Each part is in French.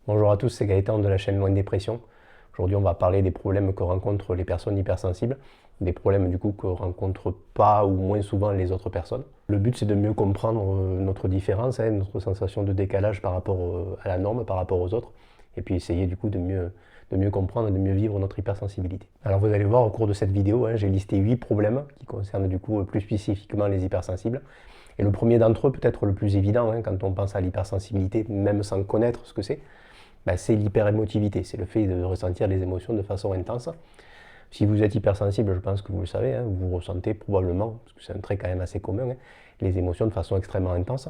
Bonjour à tous, c'est Gaëtan de la chaîne Loin de Dépression. Aujourd'hui, on va parler des problèmes que rencontrent les personnes hypersensibles, des problèmes du coup que rencontrent pas ou moins souvent les autres personnes. Le but, c'est de mieux comprendre notre différence, notre sensation de décalage par rapport à la norme, par rapport aux autres, et puis essayer du coup de mieux comprendre et de mieux vivre notre hypersensibilité. Alors vous allez voir au cours de cette vidéo, j'ai listé 8 problèmes qui concernent du coup plus spécifiquement les hypersensibles. Et le premier d'entre eux, peut-être le plus évident, quand on pense à l'hypersensibilité, même sans connaître ce que c'est, c'est l'hyperémotivité, c'est le fait de ressentir les émotions de façon intense. Si vous êtes hypersensible, je pense que vous le savez, vous ressentez probablement, parce que c'est un trait quand même assez commun, les émotions de façon extrêmement intense.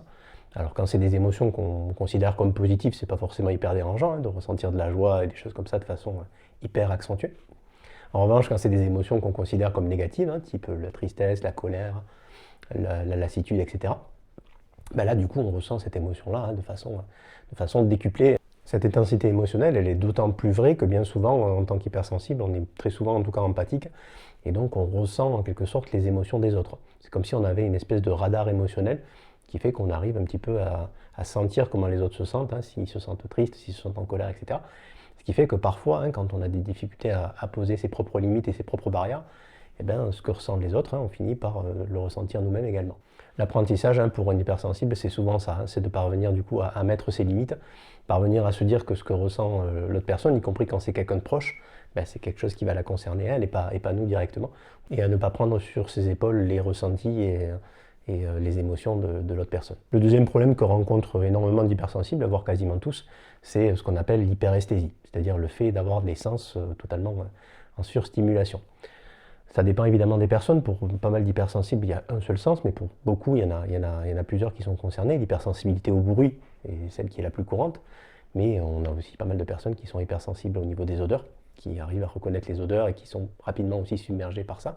Alors quand c'est des émotions qu'on considère comme positives, c'est pas forcément hyper dérangeant de ressentir de la joie et des choses comme ça de façon hyper accentuée. En revanche, quand c'est des émotions qu'on considère comme négatives, type la tristesse, la colère, la lassitude, etc., là du coup on ressent cette émotion-là de façon décuplée. Cette intensité émotionnelle, elle est d'autant plus vraie que bien souvent, en tant qu'hypersensible, on est très souvent en tout cas empathique, et donc on ressent en quelque sorte les émotions des autres. C'est comme si on avait une espèce de radar émotionnel qui fait qu'on arrive un petit peu à sentir comment les autres se sentent, s'ils se sentent tristes, s'ils se sentent en colère, etc. Ce qui fait que parfois, quand on a des difficultés à poser ses propres limites et ses propres barrières, ce que ressentent les autres, on finit par le ressentir nous-mêmes également. L'apprentissage pour un hypersensible, c'est souvent ça, c'est de parvenir du coup à mettre ses limites, parvenir à se dire que ce que ressent l'autre personne, y compris quand c'est quelqu'un de proche, c'est quelque chose qui va la concerner elle et pas nous directement, et à ne pas prendre sur ses épaules les ressentis et les émotions de l'autre personne. Le deuxième problème que rencontrent énormément d'hypersensibles, voire quasiment tous, c'est ce qu'on appelle l'hyperesthésie, c'est-à-dire le fait d'avoir des sens totalement en surstimulation. Ça dépend évidemment des personnes. Pour pas mal d'hypersensibles, il y a un seul sens, mais pour beaucoup, il y en a plusieurs qui sont concernés. L'hypersensibilité au bruit est celle qui est la plus courante, mais on a aussi pas mal de personnes qui sont hypersensibles au niveau des odeurs, qui arrivent à reconnaître les odeurs et qui sont rapidement aussi submergées par ça.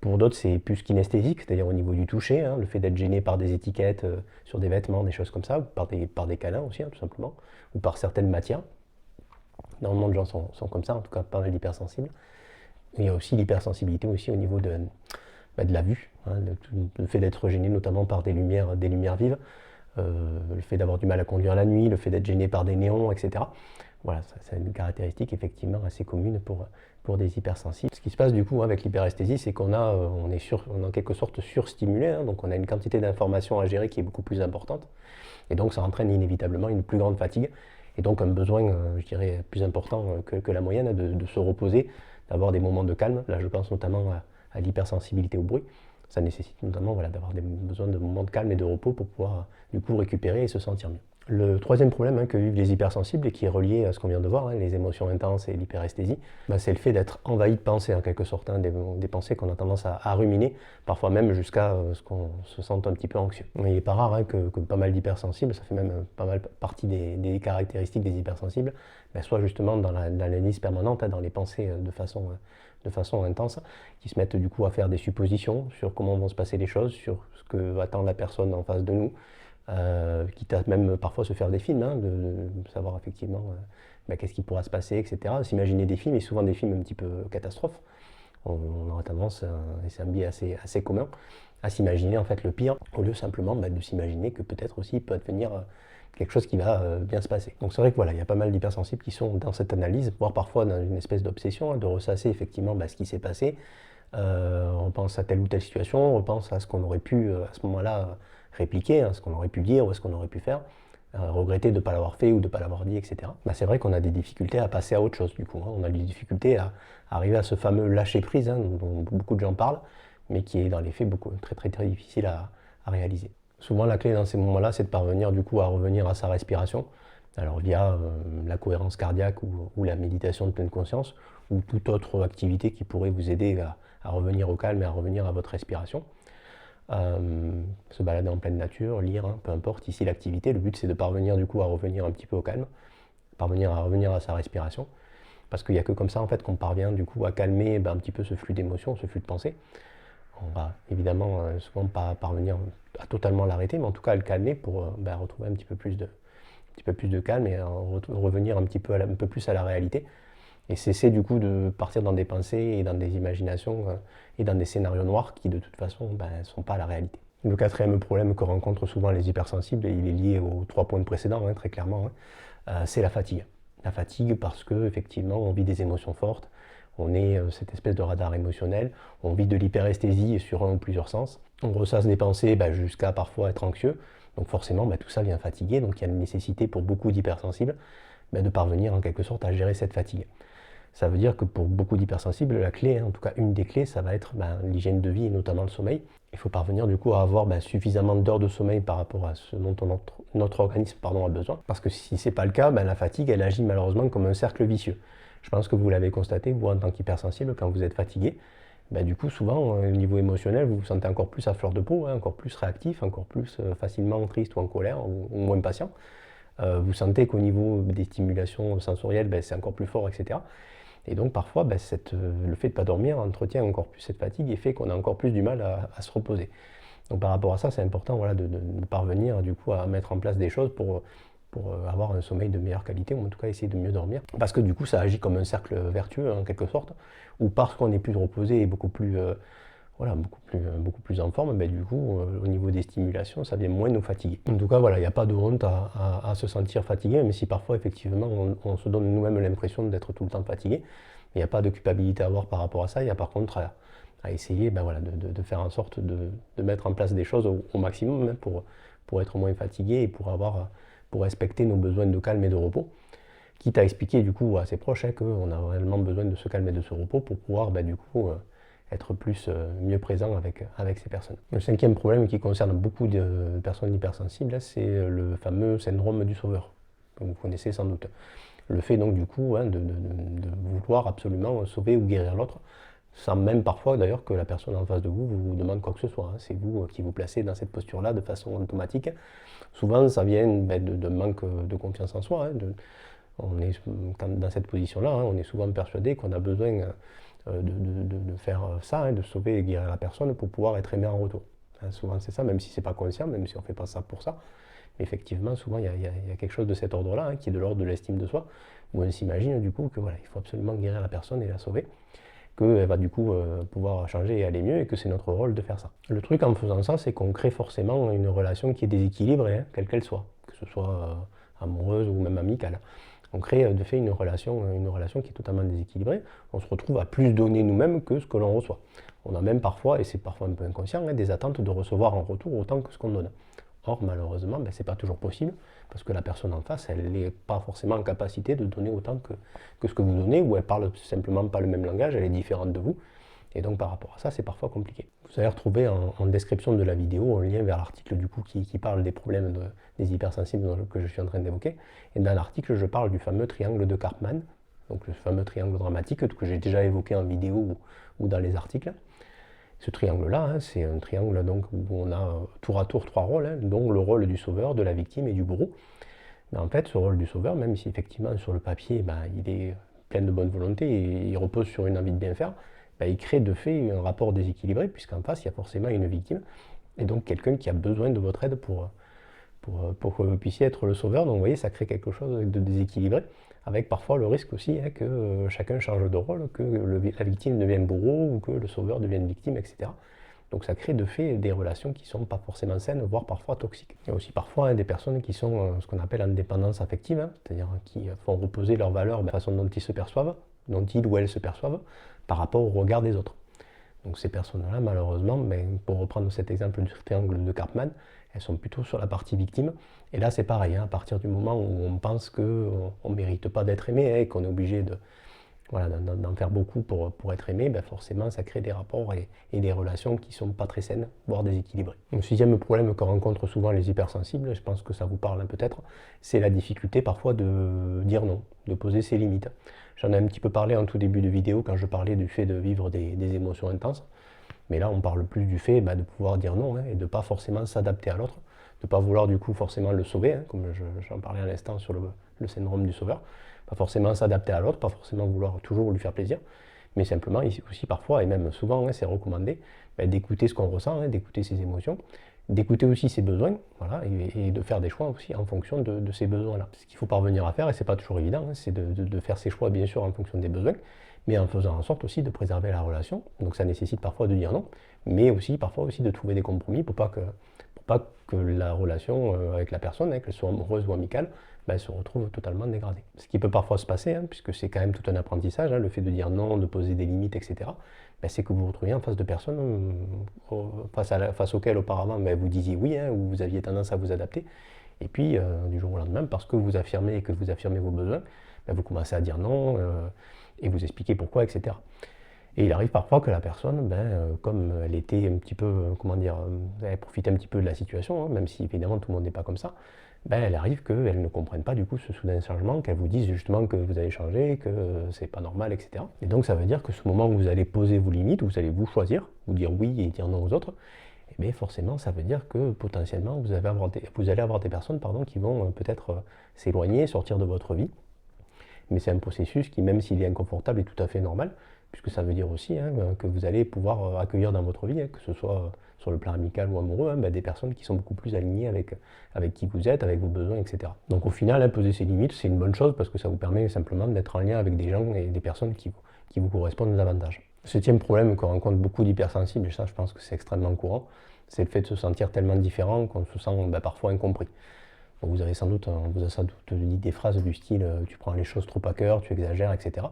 Pour d'autres, c'est plus kinesthésique, c'est-à-dire au niveau du toucher, le fait d'être gêné par des étiquettes sur des vêtements, des choses comme ça, ou par des câlins aussi, tout simplement, ou par certaines matières. Énormément de gens sont comme ça, en tout cas pas mal d'hypersensibles. Il y a aussi l'hypersensibilité aussi au niveau de la vue, le fait d'être gêné notamment par des lumières vives, le fait d'avoir du mal à conduire la nuit, le fait d'être gêné par des néons, etc. Voilà, ça, c'est une caractéristique effectivement assez commune pour des hypersensibles. Ce qui se passe du coup avec l'hyperesthésie, c'est on est en quelque sorte surstimulé, donc on a une quantité d'informations à gérer qui est beaucoup plus importante, et donc ça entraîne inévitablement une plus grande fatigue, et donc un besoin, je dirais, plus important que la moyenne de se reposer, d'avoir des moments de calme. Là, je pense notamment à l'hypersensibilité au bruit. Ça nécessite notamment d'avoir besoin de moments de calme et de repos pour pouvoir du coup récupérer et se sentir mieux. Le troisième problème que vivent les hypersensibles et qui est relié à ce qu'on vient de voir, les émotions intenses et l'hyperesthésie, c'est le fait d'être envahi de pensées en quelque sorte, des pensées qu'on a tendance à ruminer, parfois même jusqu'à ce qu'on se sente un petit peu anxieux. Il n'est pas rare que pas mal d'hypersensibles, ça fait même pas mal partie des caractéristiques des hypersensibles, soit justement dans l'analyse permanente, dans les pensées de façon intense, qui se mettent du coup à faire des suppositions sur comment vont se passer les choses, sur ce que attend la personne en face de nous, quitte à même parfois se faire des films, de savoir effectivement qu'est-ce qui pourra se passer, etc. S'imaginer des films, et souvent des films un petit peu catastrophes. On aura tendance, et c'est un biais assez commun, à s'imaginer en fait le pire, au lieu simplement de s'imaginer que peut-être aussi il peut advenir quelque chose qui va bien se passer. Donc c'est vrai que il y a pas mal d'hypersensibles qui sont dans cette analyse, voire parfois dans une espèce d'obsession, de ressasser effectivement ce qui s'est passé. On pense à telle ou telle situation, on pense à ce qu'on aurait pu à ce moment-là répliquer, ce qu'on aurait pu dire ou ce qu'on aurait pu faire, regretter de ne pas l'avoir fait ou de ne pas l'avoir dit, etc. C'est vrai qu'on a des difficultés à passer à autre chose du coup. On a des difficultés à arriver à ce fameux lâcher prise dont beaucoup de gens parlent, mais qui est dans les faits très très très difficile à réaliser. Souvent la clé dans ces moments-là, c'est de parvenir du coup à revenir à sa respiration, alors via la cohérence cardiaque ou la méditation de pleine conscience, ou toute autre activité qui pourrait vous aider à revenir au calme et à revenir à votre respiration. Se balader en pleine nature, lire, peu importe ici l'activité, le but c'est de parvenir du coup à revenir un petit peu au calme, parvenir à revenir à sa respiration, parce qu'il n'y a que comme ça en fait qu'on parvient du coup à calmer un petit peu ce flux d'émotions, ce flux de pensées. On va évidemment souvent pas parvenir à totalement l'arrêter, mais en tout cas à le calmer pour retrouver un petit peu plus de calme et revenir un peu plus à la réalité, et cesser du coup de partir dans des pensées et dans des imaginations et dans des scénarios noirs qui de toute façon ne sont pas la réalité. Le quatrième problème que rencontrent souvent les hypersensibles, et il est lié aux 3 points précédents très clairement, c'est la fatigue. La fatigue parce qu'effectivement, on vit des émotions fortes, on est cette espèce de radar émotionnel, on vit de l'hyperesthésie sur un ou plusieurs sens, on ressasse des pensées jusqu'à parfois être anxieux, donc forcément tout ça vient fatiguer, donc il y a une nécessité pour beaucoup d'hypersensibles de parvenir en quelque sorte à gérer cette fatigue. Ça veut dire que pour beaucoup d'hypersensibles, la clé, en tout cas une des clés, ça va être l'hygiène de vie et notamment le sommeil. Il faut parvenir du coup à avoir suffisamment d'heures de sommeil par rapport à ce dont notre organisme a besoin. Parce que si ce n'est pas le cas, la fatigue elle agit malheureusement comme un cercle vicieux. Je pense que vous l'avez constaté, vous en tant qu'hypersensible, quand vous êtes fatigué, du coup souvent au niveau émotionnel, vous vous sentez encore plus à fleur de peau, encore plus réactif, encore plus facilement triste ou en colère ou moins patient. Vous sentez qu'au niveau des stimulations sensorielles, c'est encore plus fort, etc. Et donc parfois, le fait de ne pas dormir entretient encore plus cette fatigue et fait qu'on a encore plus du mal à se reposer. Donc par rapport à ça, c'est important de parvenir du coup à mettre en place des choses pour avoir un sommeil de meilleure qualité, ou en tout cas essayer de mieux dormir. Parce que du coup, ça agit comme un cercle vertueux en quelque sorte, où parce qu'on est plus reposé et beaucoup plus en forme, du coup, au niveau des stimulations, ça vient moins nous fatiguer. En tout cas, il n'y a pas de honte à se sentir fatigué, même si parfois, effectivement, on se donne nous-mêmes l'impression d'être tout le temps fatigué. Il n'y a pas de culpabilité à avoir par rapport à ça. Il y a par contre à essayer de faire en sorte de mettre en place des choses au maximum pour être moins fatigué et pour respecter nos besoins de calme et de repos. Quitte à expliquer du coup à ses proches qu'on a réellement besoin de se calmer et de ce repos pour pouvoir être mieux présent avec ces personnes. Le cinquième problème qui concerne beaucoup de personnes hypersensibles, c'est le fameux syndrome du sauveur, que vous connaissez sans doute. Le fait donc du coup de vouloir absolument sauver ou guérir l'autre, sans même parfois d'ailleurs que la personne en face de vous demande quoi que ce soit. C'est vous qui vous placez dans cette posture-là de façon automatique. Souvent ça vient de manque de confiance en soi. On est dans cette position-là, on est souvent persuadé qu'on a besoin de faire ça, de sauver et guérir la personne pour pouvoir être aimé en retour. Souvent c'est ça, même si c'est pas conscient, même si on fait pas ça pour ça. Mais effectivement, souvent il y a quelque chose de cet ordre-là, qui est de l'ordre de l'estime de soi, où on s'imagine du coup que il faut absolument guérir la personne et la sauver, qu'elle va du coup pouvoir changer et aller mieux, et que c'est notre rôle de faire ça. Le truc en faisant ça, c'est qu'on crée forcément une relation qui est déséquilibrée, quelle qu'elle soit, que ce soit amoureuse ou même amicale. On crée de fait une relation qui est totalement déséquilibrée. On se retrouve à plus donner nous-mêmes que ce que l'on reçoit. On a même parfois, et c'est parfois un peu inconscient, des attentes de recevoir en retour autant que ce qu'on donne. Or, malheureusement, ce n'est pas toujours possible, parce que la personne en face, elle n'est pas forcément en capacité de donner autant que ce que vous donnez, ou elle parle simplement pas le même langage, elle est différente de vous. Et donc par rapport à ça, c'est parfois compliqué. Vous allez retrouver en description de la vidéo un lien vers l'article du coup qui parle des problèmes des hypersensibles que je suis en train d'évoquer. Et dans l'article, je parle du fameux triangle de Karpman, donc le fameux triangle dramatique que j'ai déjà évoqué en vidéo ou dans les articles. Ce triangle-là, c'est un triangle donc, où on a tour à tour trois rôles, dont le rôle du sauveur, de la victime et du bourreau. Mais en fait, ce rôle du sauveur, même si effectivement sur le papier, il est plein de bonne volonté et il repose sur une envie de bien faire, il crée de fait un rapport déséquilibré, puisqu'en face, il y a forcément une victime, et donc quelqu'un qui a besoin de votre aide pour que vous puissiez être le sauveur. Donc vous voyez, ça crée quelque chose de déséquilibré, avec parfois le risque aussi que chacun change de rôle, que la victime devienne bourreau, ou que le sauveur devienne victime, etc. Donc ça crée de fait des relations qui ne sont pas forcément saines, voire parfois toxiques. Il y a aussi parfois des personnes qui sont ce qu'on appelle en dépendance affective, c'est-à-dire qui font reposer leurs valeurs de la façon dont ils se perçoivent, dont ils ou elles se perçoivent, par rapport au regard des autres. Donc ces personnes-là, malheureusement, pour reprendre cet exemple du triangle de Karpman, elles sont plutôt sur la partie victime. Et là, c'est pareil, à partir du moment où on pense qu'on ne mérite pas d'être aimé, et qu'on est obligé d'en faire beaucoup pour être aimé, forcément, ça crée des rapports et des relations qui ne sont pas très saines, voire déséquilibrées. Le sixième problème que rencontrent souvent les hypersensibles, je pense que ça vous parle peut-être, c'est la difficulté parfois de dire non, de poser ses limites. J'en ai un petit peu parlé en tout début de vidéo quand je parlais du fait de vivre des émotions intenses. Mais là, on parle plus du fait de pouvoir dire non et de ne pas forcément s'adapter à l'autre, de ne pas vouloir du coup forcément le sauver, comme j'en parlais à l'instant sur le syndrome du sauveur. Pas forcément s'adapter à l'autre, pas forcément vouloir toujours lui faire plaisir, mais simplement aussi parfois, et même souvent, c'est recommandé d'écouter ce qu'on ressent, d'écouter ses émotions, d'écouter aussi ses besoins, et de faire des choix aussi en fonction de ces besoins-là. Ce qu'il faut parvenir à faire, et c'est pas toujours évident, c'est de faire ses choix bien sûr en fonction des besoins, mais en faisant en sorte aussi de préserver la relation. Donc ça nécessite parfois de dire non, mais aussi parfois aussi de trouver des compromis pour pas que la relation avec la personne, qu'elle soit amoureuse ou amicale, se retrouve totalement dégradé. Ce qui peut parfois se passer, puisque c'est quand même tout un apprentissage, le fait de dire non, de poser des limites, etc., c'est que vous vous retrouvez en face de personnes face auxquelles auparavant vous disiez oui, ou vous aviez tendance à vous adapter, et puis du jour au lendemain, parce que vous affirmez et que vous affirmez vos besoins, vous commencez à dire non, et vous expliquez pourquoi, etc. Et il arrive parfois que la personne, comme elle était un petit peu, elle profitait un petit peu de la situation, même si évidemment tout le monde n'est pas comme ça, elle arrive qu'elle ne comprenne pas du coup ce soudain changement, qu'elle vous dise justement que vous avez changé, que c'est pas normal, etc. Et donc ça veut dire que ce moment où vous allez poser vos limites, où vous allez vous choisir, vous dire oui et dire non aux autres, forcément ça veut dire que potentiellement vous allez avoir des personnes qui vont peut-être s'éloigner, sortir de votre vie. Mais c'est un processus qui, même s'il est inconfortable, est tout à fait normal, puisque ça veut dire aussi que vous allez pouvoir accueillir dans votre vie, que ce soit sur le plan amical ou amoureux, des personnes qui sont beaucoup plus alignées avec qui vous êtes, avec vos besoins, etc. Donc au final, poser ses limites, c'est une bonne chose, parce que ça vous permet simplement d'être en lien avec des gens et des personnes qui vous correspondent davantage. Le septième problème que rencontrent beaucoup d'hypersensibles, et ça je pense que c'est extrêmement courant, c'est le fait de se sentir tellement différent qu'on se sent parfois incompris. Donc vous avez sans doute dit des phrases du style tu prends les choses trop à cœur, tu exagères, etc.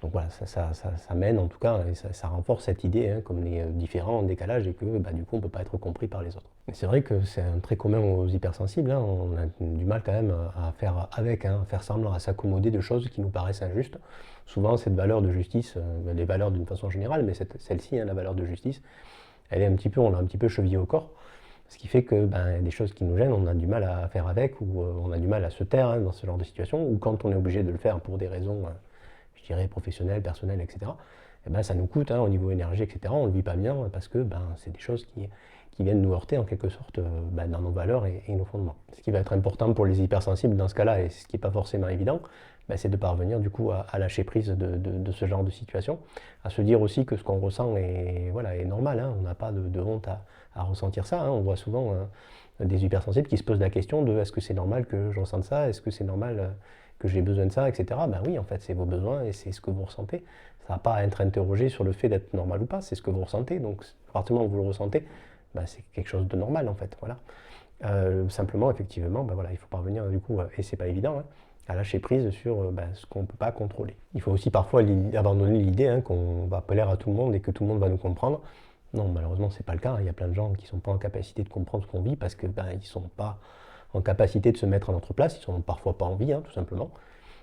Donc voilà, ça mène en tout cas, et ça renforce cette idée comme on est différent, en décalage, et que du coup on ne peut pas être compris par les autres. Et c'est vrai que c'est très commun aux hypersensibles, on a du mal quand même à faire avec, à faire semblant, à s'accommoder de choses qui nous paraissent injustes. Souvent cette valeur de justice, les valeurs d'une façon générale, mais celle-ci, la valeur de justice, on l'a un petit peu chevillée au corps. Ce qui fait que des choses qui nous gênent, on a du mal à faire avec, ou on a du mal à se taire dans ce genre de situation, ou quand on est obligé de le faire pour des raisons, je dirais, professionnelles, personnelles, etc., ça nous coûte au niveau énergie, etc., on ne le vit pas bien, parce que c'est des choses qui viennent nous heurter en quelque sorte dans nos valeurs et nos fondements. Ce qui va être important pour les hypersensibles dans ce cas-là, et ce qui n'est pas forcément évident, c'est de parvenir du coup à lâcher prise de ce genre de situation, à se dire aussi que ce qu'on ressent est normal, on n'a pas de honte à ressentir ça. On voit souvent des hypersensibles qui se posent la question de est-ce que c'est normal que je ressente ça, est-ce que c'est normal que j'ai besoin de ça, etc. Oui, en fait, c'est vos besoins et c'est ce que vous ressentez. Ça n'a pas à être interrogé sur le fait d'être normal ou pas, c'est ce que vous ressentez. Donc, à partir du moment où vous le ressentez, c'est quelque chose de normal, en fait. Voilà. Simplement, effectivement, il faut parvenir, du coup, et c'est pas évident, à lâcher prise sur ce qu'on ne peut pas contrôler. Il faut aussi parfois abandonner l'idée qu'on va plaire à tout le monde et que tout le monde va nous comprendre. Non, malheureusement, c'est pas le cas. Il y a plein de gens qui ne sont pas en capacité de comprendre ce qu'on vit parce qu'ils ne sont pas en capacité de se mettre à notre place, ils ne sont parfois pas en vie, tout simplement.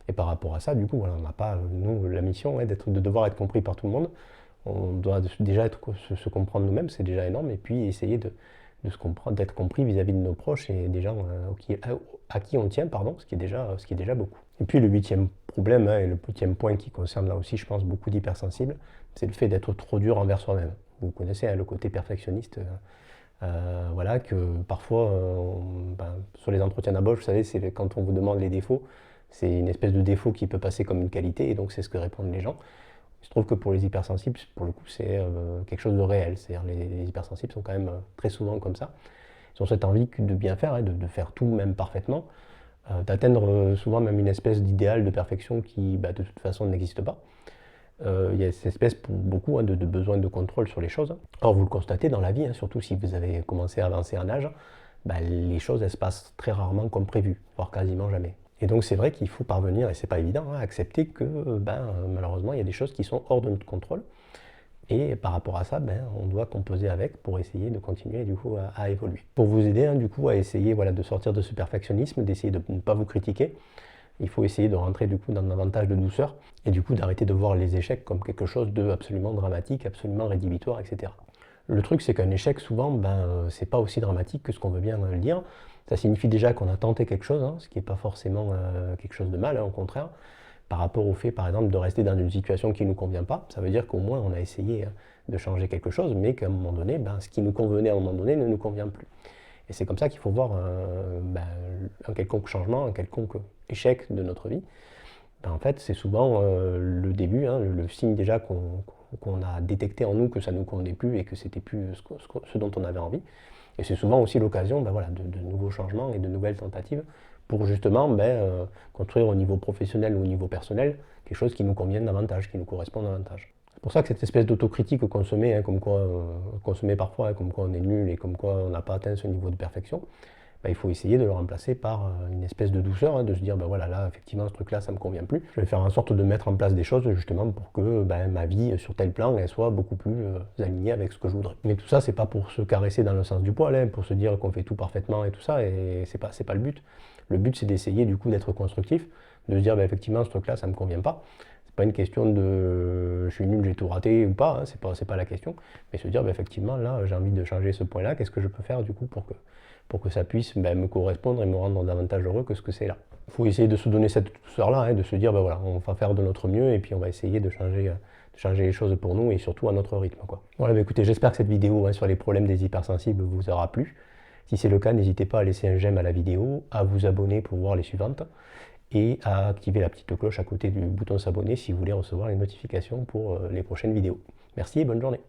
Et par rapport à ça, du coup, on n'a pas, nous, la mission de devoir être compris par tout le monde. On doit déjà se comprendre nous-mêmes, c'est déjà énorme, et puis essayer de se comprendre, d'être compris vis-à-vis de nos proches et des gens à qui on tient, ce qui est déjà beaucoup. Et puis le huitième problème, et le huitième point qui concerne là aussi, je pense, beaucoup d'hypersensibles, c'est le fait d'être trop dur envers soi-même. Vous connaissez le côté perfectionniste, que parfois, sur les entretiens d'embauche, vous savez, c'est quand on vous demande les défauts, c'est une espèce de défaut qui peut passer comme une qualité, et donc c'est ce que répondent les gens. Il se trouve que pour les hypersensibles, pour le coup, c'est quelque chose de réel. C'est-à-dire les hypersensibles sont quand même très souvent comme ça. Ils ont cette envie de bien faire, de faire tout même parfaitement, d'atteindre souvent même une espèce d'idéal de perfection qui, de toute façon, n'existe pas. Il y a cette espèce pour beaucoup de besoin de contrôle sur les choses. Or, vous le constatez dans la vie, surtout si vous avez commencé à avancer en âge, les choses elles se passent très rarement comme prévu, voire quasiment jamais. Et donc c'est vrai qu'il faut parvenir, et c'est pas évident, à accepter que malheureusement il y a des choses qui sont hors de notre contrôle. Et par rapport à ça, on doit composer avec pour essayer de continuer du coup à évoluer. Pour vous aider du coup à essayer de sortir de ce perfectionnisme, d'essayer de ne pas vous critiquer, il faut essayer de rentrer du coup dans davantage de douceur et du coup d'arrêter de voir les échecs comme quelque chose de absolument dramatique, absolument rédhibitoire, etc. Le truc c'est qu'un échec souvent, c'est pas aussi dramatique que ce qu'on veut bien le dire. Ça signifie déjà qu'on a tenté quelque chose, ce qui n'est pas forcément quelque chose de mal, au contraire. Par rapport au fait, par exemple, de rester dans une situation qui ne nous convient pas, ça veut dire qu'au moins on a essayé de changer quelque chose, mais qu'à un moment donné, ce qui nous convenait à un moment donné ne nous convient plus. Et c'est comme ça qu'il faut voir un quelconque changement, un quelconque échec de notre vie. En fait, c'est souvent le début, le signe déjà qu'on a détecté en nous que ça ne nous convenait plus et que c'était plus ce dont on avait envie. Et c'est souvent aussi l'occasion de nouveaux changements et de nouvelles tentatives pour justement construire au niveau professionnel ou au niveau personnel quelque chose qui nous convienne davantage, qui nous correspond davantage. C'est pour ça que cette espèce d'autocritique qu'on se met parfois, comme quoi on est nul et comme quoi on n'a pas atteint ce niveau de perfection, il faut essayer de le remplacer par une espèce de douceur, hein, de se dire, voilà, là, effectivement, ce truc-là, ça ne me convient plus. Je vais faire en sorte de mettre en place des choses, justement, pour que ma vie, sur tel plan, elle soit beaucoup plus alignée avec ce que je voudrais. Mais tout ça, c'est pas pour se caresser dans le sens du poil, hein, pour se dire qu'on fait tout parfaitement et tout ça, et c'est pas le but. Le but, c'est d'essayer, du coup, d'être constructif, de se dire, effectivement, ce truc-là, ça ne me convient pas. C'est pas une question de je suis nul, j'ai tout raté ou pas, hein, c'est pas la question, mais se dire, effectivement, là, j'ai envie de changer ce point-là, qu'est-ce que je peux faire, du coup, pour que ça puisse me correspondre et me rendre davantage heureux que ce que c'est là. Il faut essayer de se donner cette douceur-là, hein, de se dire, voilà, on va faire de notre mieux et puis on va essayer de changer les choses pour nous et surtout à notre rythme, quoi. Voilà, écoutez, j'espère que cette vidéo, hein, sur les problèmes des hypersensibles vous aura plu. Si c'est le cas, n'hésitez pas à laisser un j'aime à la vidéo, à vous abonner pour voir les suivantes et à activer la petite cloche à côté du bouton s'abonner si vous voulez recevoir les notifications pour les prochaines vidéos. Merci et bonne journée.